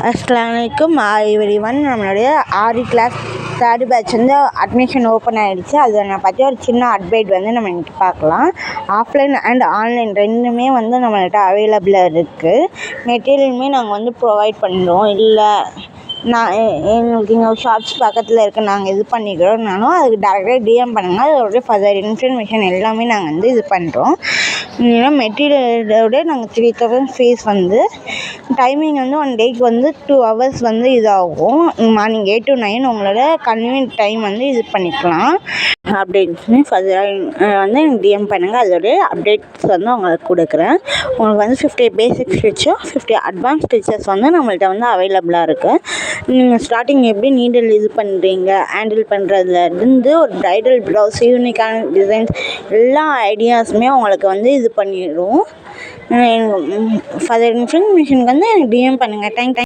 அஸ்ஸலாமு எவ்ரிவன். நம்மளுடைய ஆரி class 3rd batch வந்து அட்மிஷன் ஓப்பன் ஆகிடுச்சு. அதை பற்றி ஒரு சின்ன அப்டேட் வந்து நம்ம இன்றைக்கி பார்க்கலாம். ஆஃப்லைன் அண்ட் ஆன்லைன் ரெண்டுமே வந்து நம்மள்கிட்ட அவைலபிளாக இருக்குது. மெட்டீரியலுமே நாங்கள் வந்து ப்ரொவைட் பண்ணுறோம். இல்லை எங்களுக்கு இங்கே ஷாப்ஸ் பக்கத்தில் இருக்க நாங்கள் இது பண்ணிக்கிறோம்னாலும் அதுக்கு டேரெக்டாக டிஎம் பண்ணுங்கள். அதோடைய ஃபர்தர் இன்ஃபர்மேஷன் எல்லாமே நாங்கள் வந்து இது பண்ணுறோம். மெட்டீரியலோட நாங்கள் 3000 ஃபீஸ் வந்து டைமிங் வந்து 1 டேக்கு வந்து 2 hours வந்து இதாகும். மார்னிங் 8 to 9 உங்களோட கன்வீனியன்ட் டைம் வந்து இது பண்ணிக்கலாம். அப்டேட்ஸ்னு ஃபர்தராக வந்து எனக்கு டிஎம் பண்ணுங்கள். அதோடைய அப்டேட்ஸ் வந்து உங்களுக்கு கொடுக்குறேன். உங்களுக்கு வந்து 50 பேசிக் ஸ்டிச்சும் 50 அட்வான்ஸ் ஸ்டிச்சஸ் வந்து நம்மள்கிட்ட வந்து அவைலபிளாக இருக்குது. நீங்கள் ஸ்டார்டிங் எப்படி நீடில் இது பண்ணுறீங்க ஹேண்டில் பண்ணுறதுலேருந்து ஒரு ப்ரைடல் ப்ளவுஸ் யூனிக்கான டிசைன்ஸ் எல்லா ஐடியாஸுமே உங்களுக்கு வந்து இது பண்ணிடுவோம். ஃபர்தர் இன்ஃபர்மேஷனுக்கு வந்து எனக்கு டிஎம் பண்ணுங்கள். தேங்க்யூ.